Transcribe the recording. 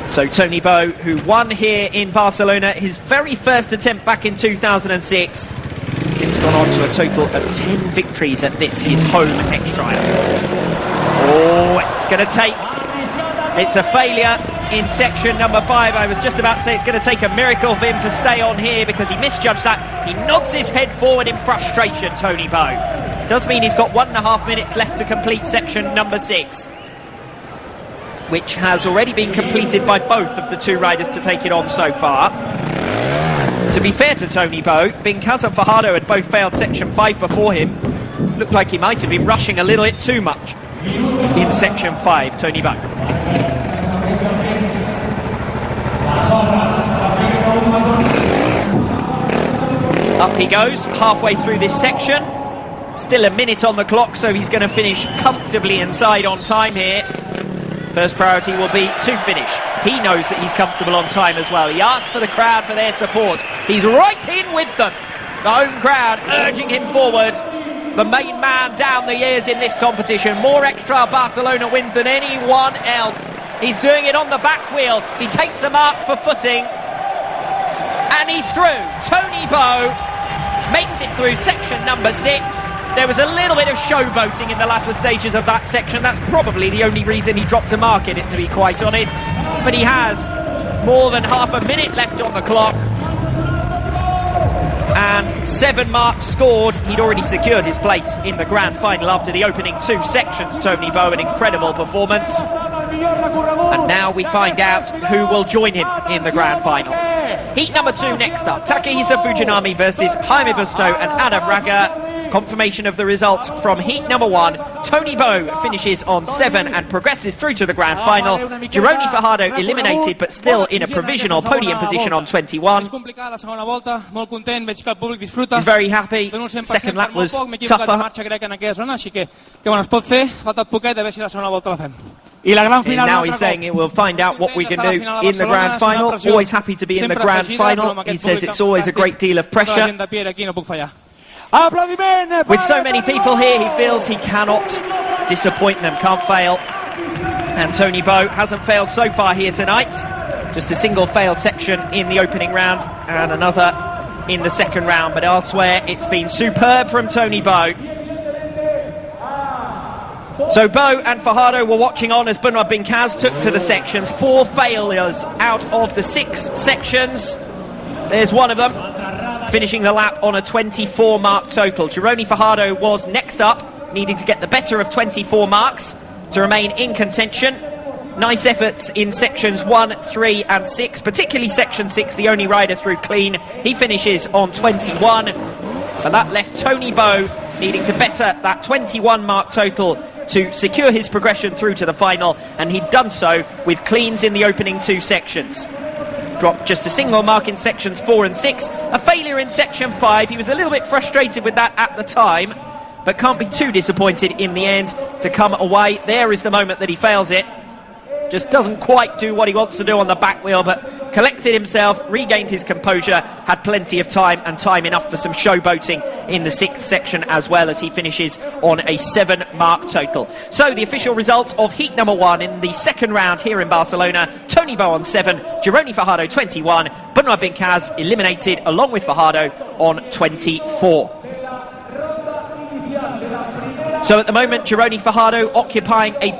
So Toni Bou, who won here in Barcelona, his very first attempt back in 2006, since gone on to a total of 10 victories at this, his home X-Trial. Oh, it's going to take... It's a failure in section number 5. I was just about to say it's going to take a miracle for him to stay on here because he misjudged that. He nods his head forward in frustration, Toni Bou. Does mean he's got 1.5 minutes left to complete section number 6, which has already been completed by both of the two riders to take it on so far. To be fair to Toni Bou, Bincaz and Fajardo had both failed section 5 before him. Looked like he might have been rushing a little bit too much in section 5, Toni Bou. Up he goes, halfway through this section. Still a minute on the clock, so he's going to finish comfortably inside on time here. First priority will be to finish. He knows that he's comfortable on time as well. He asks for the crowd for their support. He's right in with them. The home crowd urging him forward. The main man down the years in this competition. More X-Trial Barcelona wins than anyone else. He's doing it on the back wheel. He takes a mark for footing. And he's through. Toni Bou makes it through section number 6. There was a little bit of showboating in the latter stages of that section. That's probably the only reason he dropped a mark in it, to be quite honest. But he has more than half a minute left on the clock. And 7 marks scored. He'd already secured his place in the grand final after the opening 2 sections, Toni Bou, an incredible performance. And now we find out who will join him in the grand final. Heat number 2 next up. Takehisa Fujinami versus Jaime Busto and Adam Raga. Confirmation of the results from heat number 1. Toni Bou finishes on 7 and progresses through to the grand final. Gironi Fajardo eliminated but still in a provisional podium position on 21. He's very happy. Second lap was tougher. And now he's saying we'll find out what we can do in the grand final. Always happy to be in the grand final. He says it's always a great deal of pressure. With so many people here, he feels he cannot disappoint them, can't fail. And Toni Bou hasn't failed so far here tonight. Just a single failed section in the opening round and another in the second round. But elsewhere, it's been superb from Toni Bou. So Bou and Fajardo were watching on as Benoit Bincaz took to the sections. 4 failures out of the 6 sections. There's one of them, finishing the lap on a 24 mark total. Gironi Fajardo was next up, needing to get the better of 24 marks to remain in contention. Nice efforts in sections 1, 3 and 6, particularly section 6, the only rider through clean. He finishes on 21, but that left Toni Bou needing to better that 21 mark total to secure his progression through to the final, and he'd done so with cleans in the opening 2 sections. Dropped just a single mark in sections 4 and 6, a failure in section 5. He was a little bit frustrated with that at the time, but can't be too disappointed in the end to come away. There is the moment that he fails it. Just doesn't quite do what he wants to do on the back wheel, but collected himself, regained his composure, had plenty of time and time enough for some showboating in the 6th section, as well as he finishes on a 7 mark total. So the official result of heat number 1 in the second round here in Barcelona: Toni Bou on 7, Gironi Fajardo 21, Benoit Bincaz eliminated along with Fajardo on 24. So at the moment, Gironi Fajardo occupying a